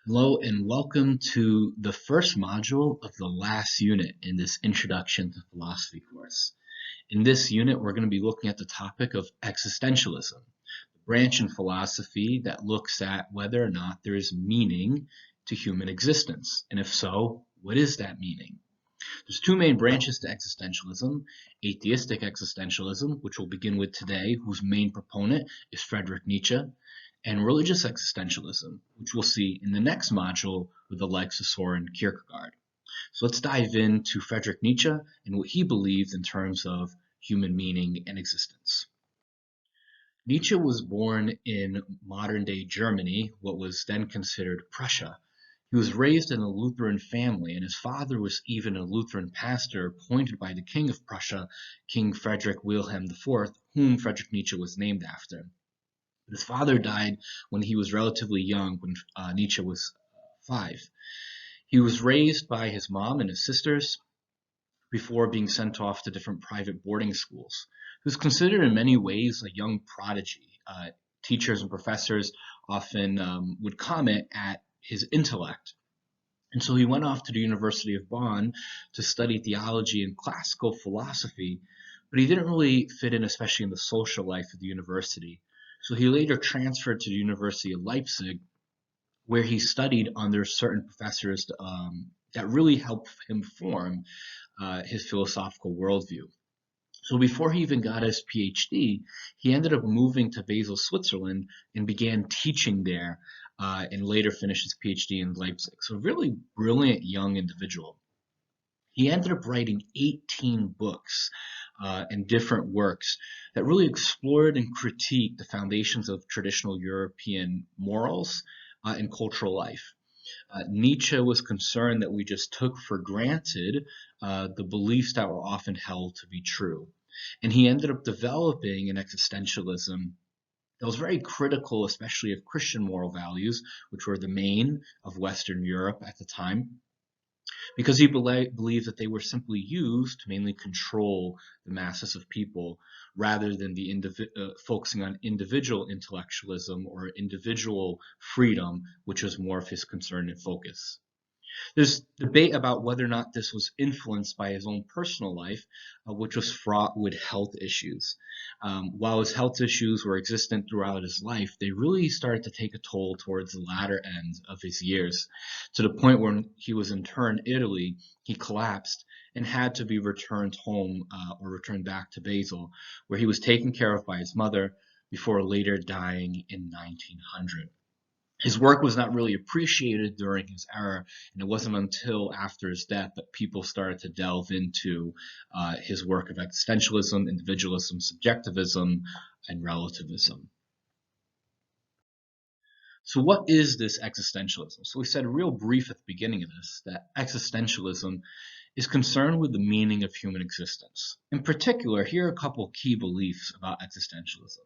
Hello and welcome to the first module of the last unit in this Introduction to Philosophy course. In this unit, we're going to be looking at the topic of existentialism, the branch in philosophy that looks at whether or not there is meaning to human existence, and if so, what is that meaning? There's two main branches to existentialism: atheistic existentialism, which we'll begin with today, whose main proponent is Friedrich Nietzsche, and religious existentialism, which we'll see in the next module with the likes of Soren Kierkegaard. So let's dive into Friedrich Nietzsche and what he believed in terms of human meaning and existence. Nietzsche was born in modern-day Germany, what was then considered Prussia. He was raised in a Lutheran family, and his father was even a Lutheran pastor appointed by the King of Prussia, King Friedrich Wilhelm IV, whom Friedrich Nietzsche was named after. His father died when he was relatively young, when Nietzsche was 5. He was raised by his mom and his sisters before being sent off to different private boarding schools. He was considered in many ways a young prodigy. Teachers and professors often would comment at his intellect. And so he went off to the University of Bonn to study theology and classical philosophy, but he didn't really fit in, especially in the social life of the university. So he later transferred to the University of Leipzig, where he studied under certain professors that really helped him form his philosophical worldview. So before he even got his PhD, he ended up moving to Basel, Switzerland, and began teaching there, and later finished his PhD in Leipzig. So a really brilliant young individual. He ended up writing 18 books and different works that really explored and critiqued the foundations of traditional European morals and cultural life. Nietzsche was concerned that we just took for granted the beliefs that were often held to be true. And he ended up developing an existentialism that was very critical, especially of Christian moral values, which were the main of Western Europe at the time, because he believed that they were simply used to mainly control the masses of people rather than focusing on individual intellectualism or individual freedom, which was more of his concern and focus. There's debate about whether or not this was influenced by his own personal life, which was fraught with health issues. While his health issues were existent throughout his life, they really started to take a toll towards the latter end of his years, to the point where he was interned in Italy, he collapsed and had to be returned home or returned back to Basel, where he was taken care of by his mother before later dying in 1900. His work was not really appreciated during his era, and it wasn't until after his death that people started to delve into his work of existentialism, individualism, subjectivism, and relativism. So what is this existentialism? So we said real brief at the beginning of this that existentialism is concerned with the meaning of human existence. In particular, here are a couple of key beliefs about existentialism.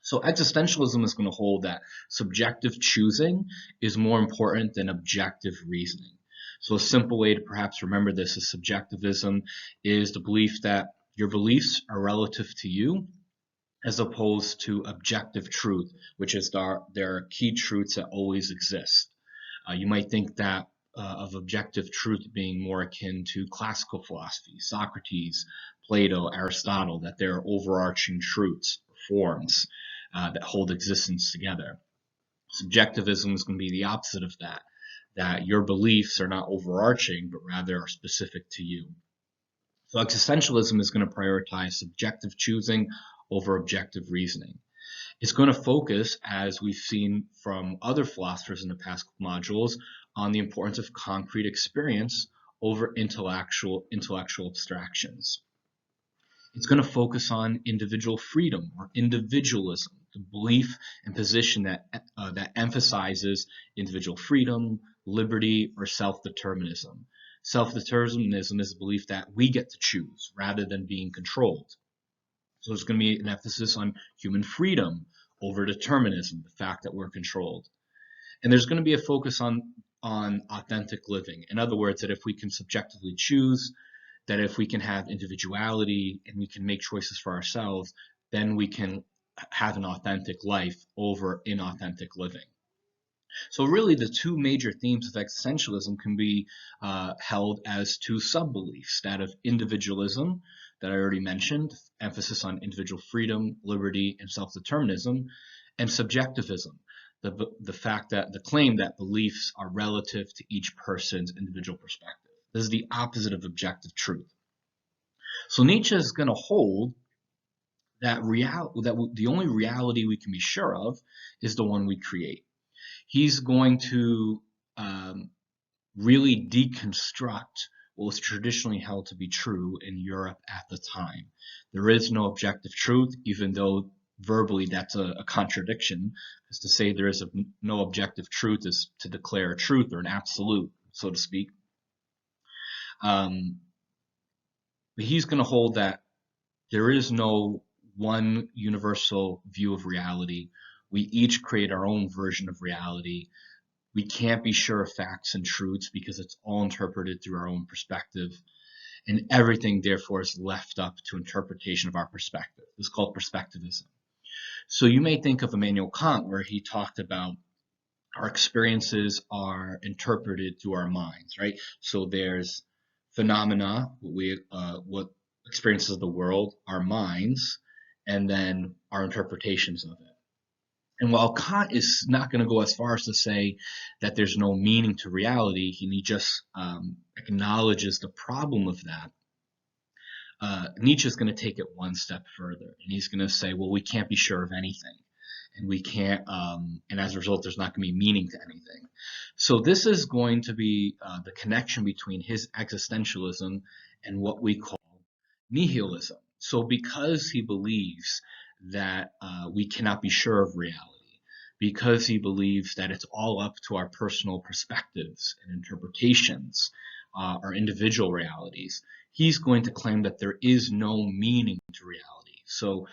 So existentialism is going to hold that subjective choosing is more important than objective reasoning. So a simple way to perhaps remember this is subjectivism is the belief that your beliefs are relative to you as opposed to objective truth, which is there are key truths that always exist. You might think that of objective truth being more akin to classical philosophy, Socrates, Plato, Aristotle, that there are overarching truths, forms that hold existence together. Subjectivism is going to be the opposite of that, that your beliefs are not overarching, but rather are specific to you. So existentialism is going to prioritize subjective choosing over objective reasoning. It's going to focus, as we've seen from other philosophers in the past modules, on the importance of concrete experience over intellectual abstractions. It's going to focus on individual freedom or individualism, the belief and position that emphasizes individual freedom, liberty, or self-determinism. Self-determinism is the belief that we get to choose rather than being controlled. So there's going to be an emphasis on human freedom over determinism, the fact that we're controlled. And there's going to be a focus on authentic living. In other words, that if we can subjectively choose, that if we can have individuality and we can make choices for ourselves, then we can have an authentic life over inauthentic living. So really the two major themes of existentialism can be held as two sub-beliefs, that of individualism, that I already mentioned, emphasis on individual freedom, liberty, and self-determinism, and subjectivism, the fact that the claim that beliefs are relative to each person's individual perspective. This is the opposite of objective truth. So Nietzsche is going to hold that the only reality we can be sure of is the one we create. He's going to really deconstruct what was traditionally held to be true in Europe at the time. There is no objective truth, even though verbally that's a contradiction, because to say there is no objective truth is to declare a truth or an absolute, so to speak. But he's going to hold that there is no one universal view of reality. We each create our own version of reality. We can't be sure of facts and truths because it's all interpreted through our own perspective. And everything, therefore, is left up to interpretation of our perspective. This is called perspectivism. So you may think of Immanuel Kant, where he talked about our experiences are interpreted through our minds, right? So there's phenomena, what experiences of the world, our minds, and then our interpretations of it. And while Kant is not going to go as far as to say that there's no meaning to reality, he just acknowledges the problem of that. Nietzsche is going to take it one step further, and he's going to say, well, we can't be sure of anything, and we can't, and as a result, there's not going to be meaning to anything. So this is going to be the connection between his existentialism and what we call nihilism. So because he believes that we cannot be sure of reality, because he believes that it's all up to our personal perspectives and interpretations, our individual realities, he's going to claim that there is no meaning to reality. So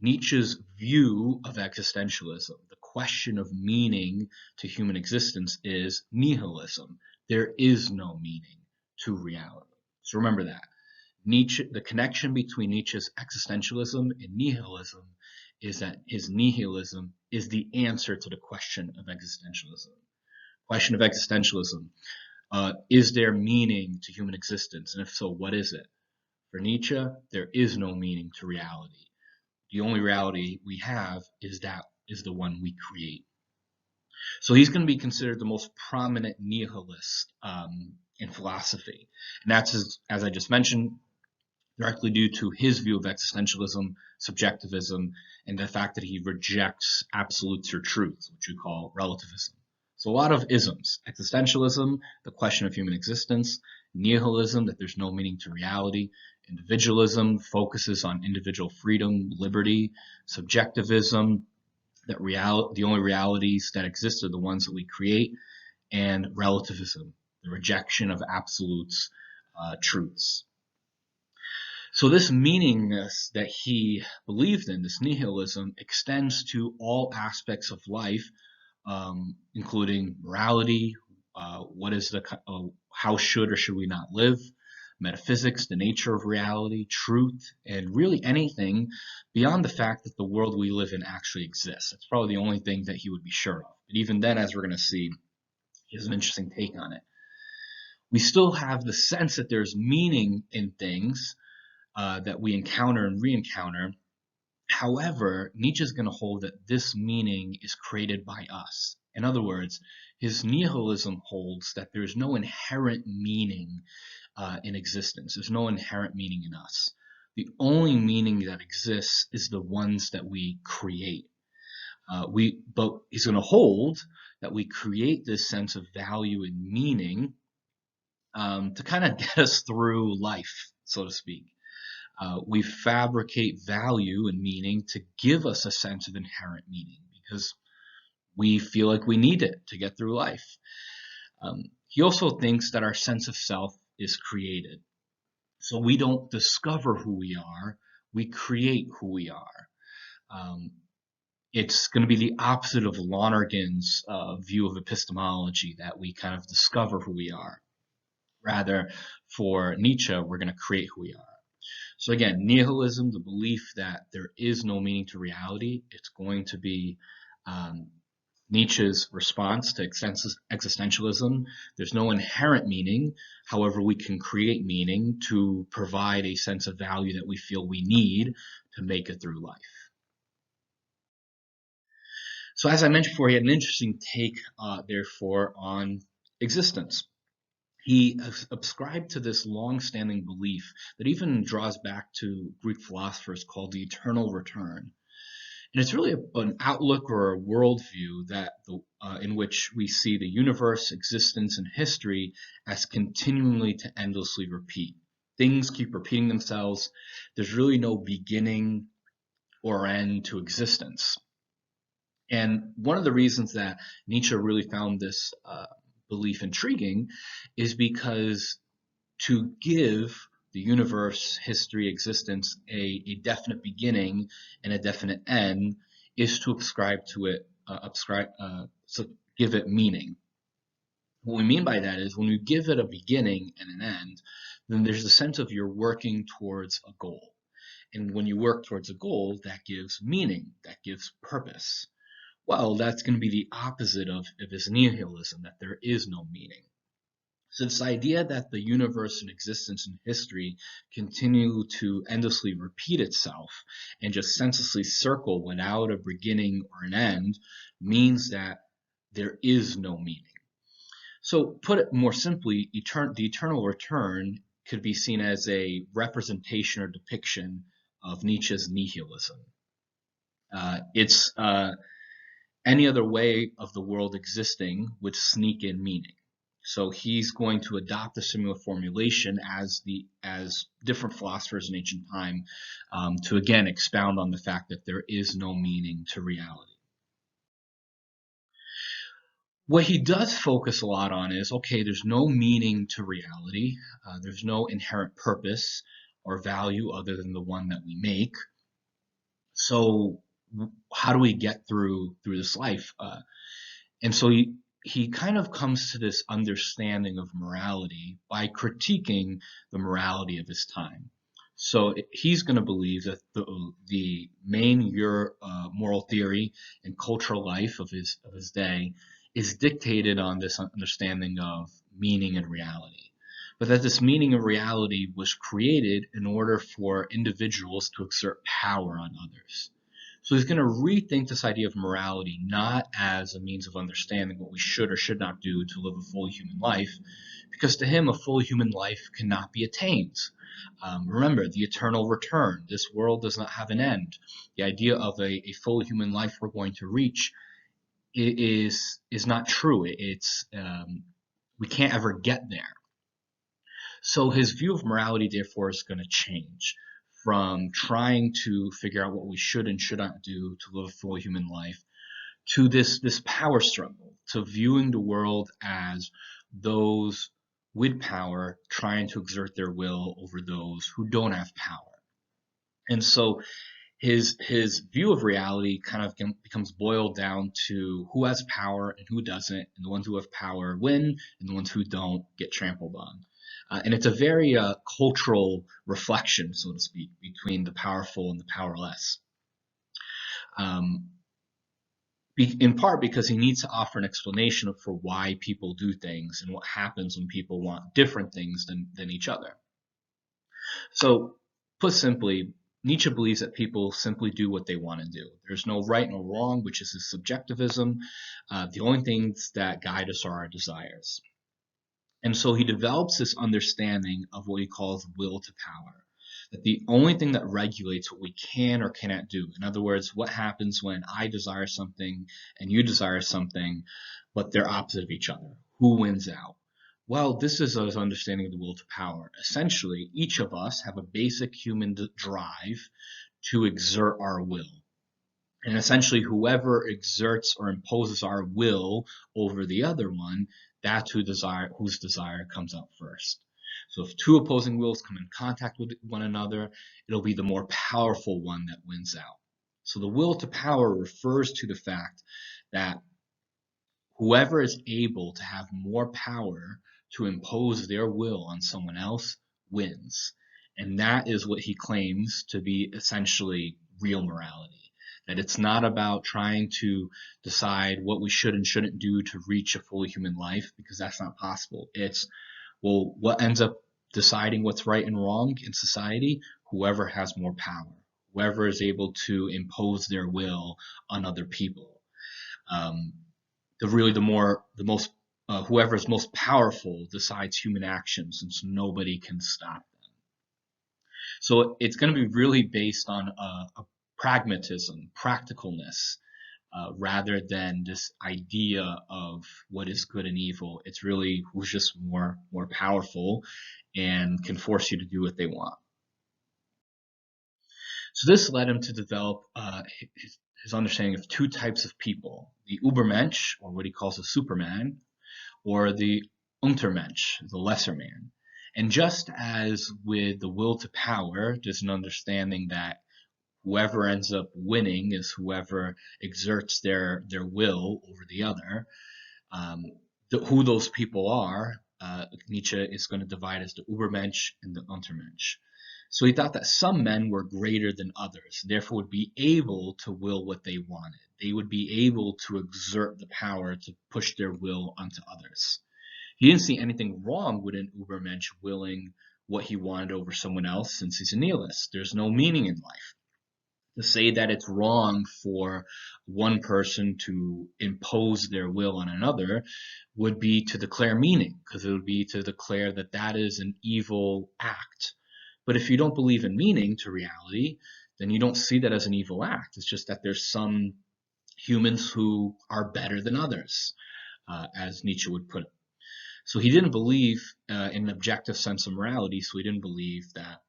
Nietzsche's view of existentialism, the question of meaning to human existence, is nihilism. There is no meaning to reality. So remember that. Nietzsche, the connection between Nietzsche's existentialism and nihilism is that his nihilism is the answer to the question of existentialism. Question of existentialism. Is there meaning to human existence? And if so, what is it? For Nietzsche, there is no meaning to reality. The only reality we have is the one we create. So he's going to be considered the most prominent nihilist in philosophy. And that's, as I just mentioned, directly due to his view of existentialism, subjectivism, and the fact that he rejects absolutes or truths, which we call relativism. So a lot of isms. Existentialism, the question of human existence. Nihilism, that there's no meaning to reality. Individualism focuses on individual freedom, liberty. Subjectivism, that the only realities that exist are the ones that we create. And relativism, the rejection of absolutes, truths. So this meaningness that he believed in, this nihilism, extends to all aspects of life, including morality, how should or should we not live, metaphysics, the nature of reality, truth, and really anything beyond the fact that the world we live in actually exists. That's probably the only thing that he would be sure of. But even then, as we're going to see, he has an interesting take on it. We still have the sense that there's meaning in things that we encounter and re-encounter. However, Nietzsche is going to hold that this meaning is created by us. In other words, his nihilism holds that there is no inherent meaning in existence. There's no inherent meaning in us. The only meaning that exists is the ones that we create. But he's going to hold that we create this sense of value and meaning to kind of get us through life, so to speak. We fabricate value and meaning to give us a sense of inherent meaning because we feel like we need it to get through life. He also thinks that our sense of self is created. So we don't discover who we are, we create who we are. It's going to be the opposite of Lonergan's view of epistemology, that we kind of discover who we are. Rather, for Nietzsche, we're going to create who we are. So again, nihilism, the belief that there is no meaning to reality, it's going to be Nietzsche's response to existentialism: there's no inherent meaning. However, we can create meaning to provide a sense of value that we feel we need to make it through life. So as I mentioned before, he had an interesting take, therefore, on existence. He ascribed to this long-standing belief that even draws back to Greek philosophers called the eternal return. And it's really an outlook or a worldview in which we see the universe, existence, and history as continually to endlessly repeat. Things keep repeating themselves. There's really no beginning or end to existence. And one of the reasons that Nietzsche really found this belief intriguing is because to give the universe, history, existence a definite beginning and a definite end is to ascribe to it, so give it meaning. What we mean by that is when you give it a beginning and an end, then there's a sense of you're working towards a goal. And when you work towards a goal, that gives meaning, that gives purpose. Well, that's going to be the opposite of his nihilism, that there is no meaning. So this idea that the universe and existence and history continue to endlessly repeat itself and just senselessly circle without a beginning or an end means that there is no meaning. So put it more simply, the eternal return could be seen as a representation or depiction of Nietzsche's nihilism. It's any other way of the world existing would sneak in meaning. So he's going to adopt a similar formulation as different philosophers in ancient time to again expound on the fact that there is no meaning to reality. What he does focus a lot on is, okay, there's no meaning to reality. There's no inherent purpose or value other than the one that we make. So how do we get through this life? And so he kind of comes to this understanding of morality by critiquing the morality of his time. So he's going to believe that the main moral theory and cultural life of his day is dictated on this understanding of meaning and reality, but that this meaning and reality was created in order for individuals to exert power on others. So he's going to rethink this idea of morality not as a means of understanding what we should or should not do to live a fully human life, because to him, a fully human life cannot be attained. Remember, the eternal return. This world does not have an end. The idea of a fully human life we're going to reach is not true. We can't ever get there. So his view of morality, therefore, is going to change from trying to figure out what we should and should not do to live a full human life to this power struggle, to viewing the world as those with power trying to exert their will over those who don't have power. And so his view of reality kind of becomes boiled down to who has power and who doesn't, and the ones who have power win, and the ones who don't get trampled on. And it's a very cultural reflection, so to speak, between the powerful and the powerless. In part because he needs to offer an explanation for why people do things and what happens when people want different things than each other. So, put simply, Nietzsche believes that people simply do what they want to do. There's no right nor wrong, which is his subjectivism. The only things that guide us are our desires. And so he develops this understanding of what he calls will to power. That the only thing that regulates what we can or cannot do, in other words, what happens when I desire something and you desire something, but they're opposite of each other. Who wins out? Well, this is his understanding of the will to power. Essentially, each of us have a basic human drive to exert our will. And essentially, whoever exerts or imposes our will over the other one, that's whose desire comes out first. So if two opposing wills come in contact with one another, it'll be the more powerful one that wins out. So the will to power refers to the fact that whoever is able to have more power to impose their will on someone else wins. And that is what he claims to be essentially real morality. That it's not about trying to decide what we should and shouldn't do to reach a fully human life, because that's not possible. It's, well, what ends up deciding what's right and wrong in society? Whoever has more power, whoever is able to impose their will on other people. Um, the most, whoever is most powerful decides human actions, since nobody can stop them. So it's going to be really based on a pragmatism, practicalness, rather than this idea of what is good and evil. It's really who's just more powerful and can force you to do what they want. So this led him to develop his understanding of two types of people: the Übermensch, or what he calls the Superman, or the Untermensch, the lesser man. And just as with the will to power, there's an understanding that whoever ends up winning is whoever exerts their will over the other. Um, who those people are, Nietzsche is going to divide as the Übermensch and the Untermensch. So he thought that some men were greater than others, therefore would be able to will what they wanted. They would be able to exert the power to push their will onto others. He didn't see anything wrong with an Übermensch willing what he wanted over someone else, since he's a nihilist. There's no meaning in life. To say that it's wrong for one person to impose their will on another would be to declare meaning, because it would be to declare that that is an evil act. But if you don't believe in meaning to reality, then you don't see that as an evil act. It's just that there's some humans who are better than others, as Nietzsche would put it. So he didn't believe in an objective sense of morality, so he didn't believe that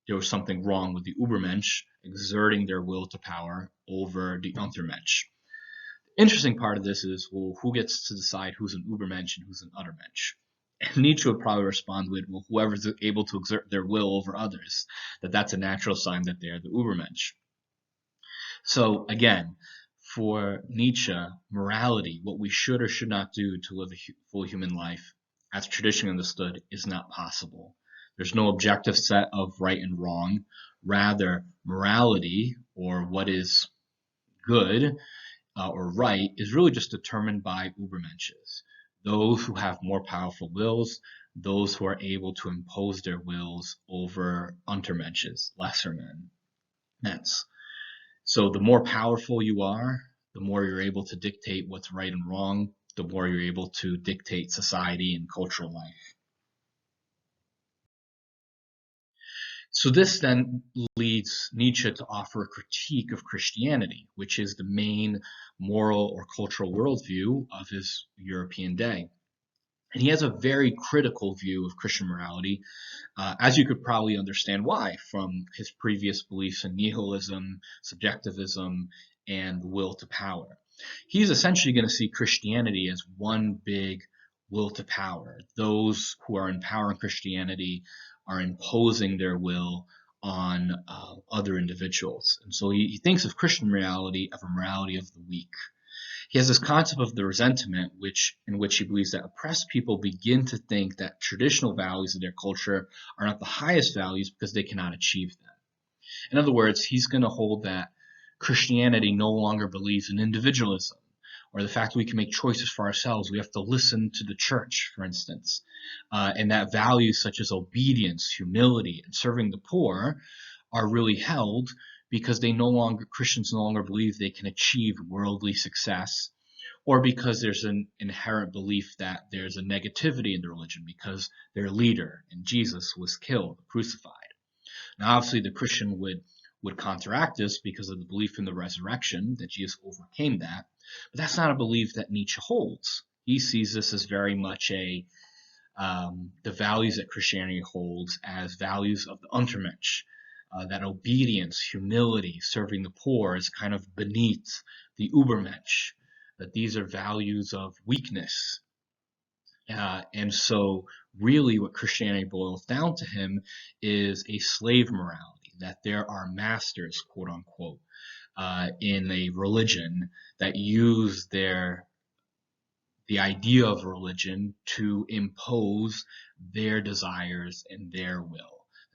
there was something wrong with the Übermensch exerting their will to power over the Untermensch. The interesting part of this is, well, who gets to decide who's an Übermensch and who's an Untermensch? And Nietzsche would probably respond with, well, whoever's able to exert their will over others, that's a natural sign that they're the Übermensch. So again, for Nietzsche, morality, what we should or should not do to live a full human life, as traditionally understood, is not possible. There's no objective set of right and wrong. Rather, morality, or what is good or right, is really just determined by Übermensches, those who have more powerful wills, those who are able to impose their wills over Untermensches, lesser men. So the more powerful you are, the more you're able to dictate what's right and wrong, the more you're able to dictate society and cultural life. So this then leads Nietzsche to offer a critique of Christianity, which is the main moral or cultural worldview of his European day. And he has a very critical view of Christian morality, as you could probably understand why from his previous beliefs in nihilism, subjectivism, and will to power. He's essentially going to see Christianity as one big will to power. Those who are in power in Christianity are imposing their will on other individuals. And so he thinks of Christian morality as a morality of the weak. He has this concept of the resentment, in which he believes that oppressed people begin to think that traditional values of their culture are not the highest values because they cannot achieve them. In other words, he's going to hold that Christianity no longer believes in individualism, or the fact that we can make choices for ourselves. We have to listen to the church, for instance, and that values such as obedience, humility, and serving the poor are really held because Christians no longer believe they can achieve worldly success, or because there's an inherent belief that there's a negativity in the religion because their leader, and Jesus, was killed, crucified. Now, obviously, the Christian would counteract this because of the belief in the resurrection, that Jesus overcame that. But that's not a belief that Nietzsche holds. He sees this as very much the values that Christianity holds as values of the Untermensch, that obedience, humility, serving the poor is kind of beneath the Übermensch, that these are values of weakness. And so really what Christianity boils down to him is a slave morality, that there are masters, quote unquote, in a religion that use the idea of religion to impose their desires and their will.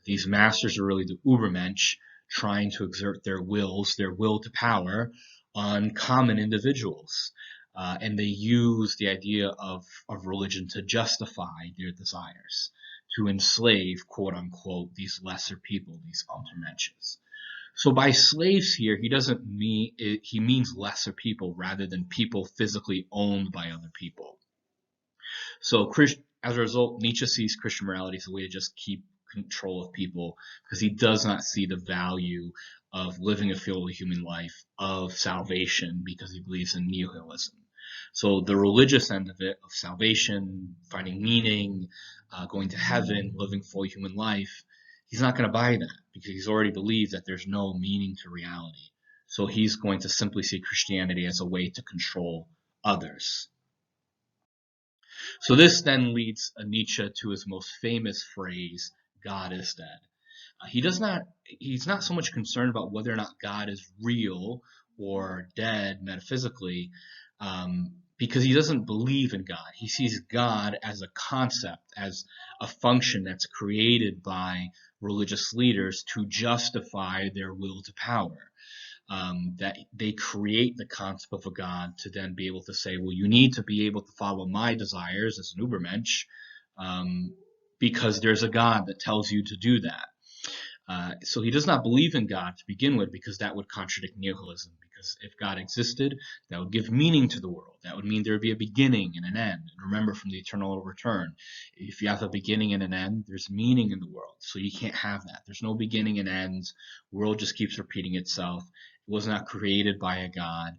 These masters are really the Übermensch, trying to exert their will to power on common individuals. And they use the idea of religion to justify their desires, to enslave, quote unquote, these lesser people, these Untermenschen. So by slaves here, he doesn't mean, he means lesser people rather than people physically owned by other people. So as a result, Nietzsche sees Christian morality as a way to just keep control of people, because he does not see the value of living a fully human life, of salvation, because he believes in nihilism. So the religious end of it, of salvation, finding meaning, going to heaven, living fully human life, he's not going to buy that, because he's already believed that there's no meaning to reality. So he's going to simply see Christianity as a way to control others. So this then leads Nietzsche to his most famous phrase, God is dead. He's not so much concerned about whether or not God is real or dead metaphysically, because he doesn't believe in God. He sees God as a concept, as a function that's created by religious leaders to justify their will to power. That they create the concept of a God to then be able to say, well, you need to be able to follow my desires as an Übermensch, because there's a God that tells you to do that. So he does not believe in God to begin with, because that would contradict nihilism. Because if God existed, that would give meaning to the world. That would mean there would be a beginning and an end. And remember, from the eternal return, if you have a beginning and an end, there's meaning in the world. So you can't have that. There's no beginning and ends. The world just keeps repeating itself. It was not created by a God,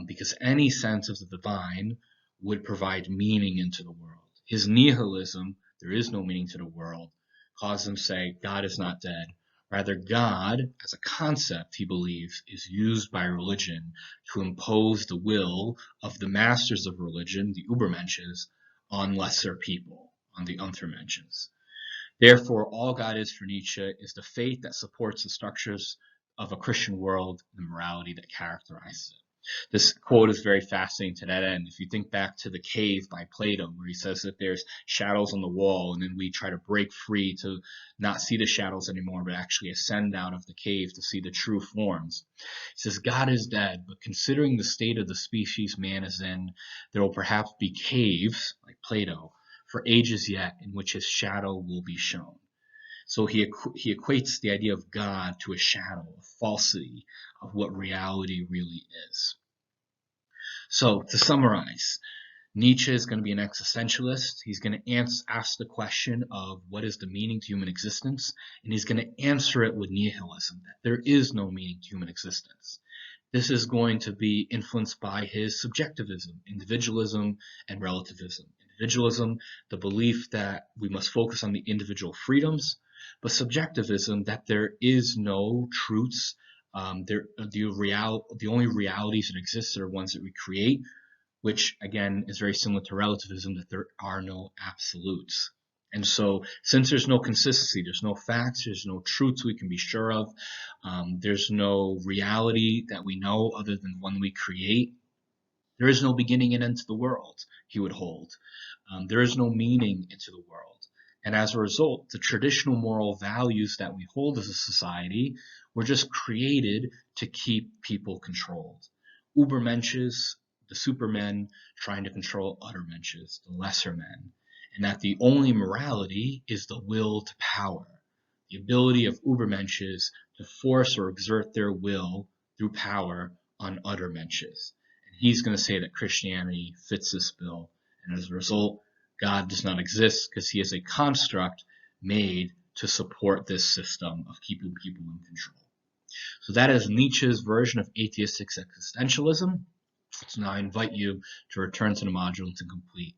because any sense of the divine would provide meaning into the world. His nihilism, there is no meaning to the world, causes him to say God is not dead. Rather, God, as a concept, he believes, is used by religion to impose the will of the masters of religion, the Übermenschen, on lesser people, on the Untermenschen. Therefore, all God is for Nietzsche is the faith that supports the structures of a Christian world and the morality that characterizes it. This quote is very fascinating to that end. If you think back to The Cave by Plato, where he says that there's shadows on the wall, and then we try to break free to not see the shadows anymore, but actually ascend out of the cave to see the true forms. He says, God is dead, but considering the state of the species man is in, there will perhaps be caves, like Plato, for ages yet, in which his shadow will be shown. So he equates the idea of God to a shadow, a falsity of what reality really is. So to summarize, Nietzsche is going to be an existentialist. He's going to ask the question of what is the meaning to human existence, and he's going to answer it with nihilism, that there is no meaning to human existence. This is going to be influenced by his subjectivism, individualism, and relativism. Individualism, the belief that we must focus on the individual freedoms, but subjectivism, that there is no truths. The only realities that exist are ones that we create, which again is very similar to relativism, that there are no absolutes. And so, since there's no consistency, there's no facts, there's no truths we can be sure of, there's no reality that we know other than the one we create, there is no beginning and end to the world, he would hold. There is no meaning into the world. And as a result, the traditional moral values that we hold as a society were just created to keep people controlled. Übermensches, the supermen, trying to control Untermensches, the lesser men. And that the only morality is the will to power, the ability of Übermensches to force or exert their will through power on Untermensches. And he's going to say that Christianity fits this bill. And as a result, God does not exist because he is a construct made to support this system of keeping people in control. So that is Nietzsche's version of atheistic existentialism. So now I invite you to return to the module to complete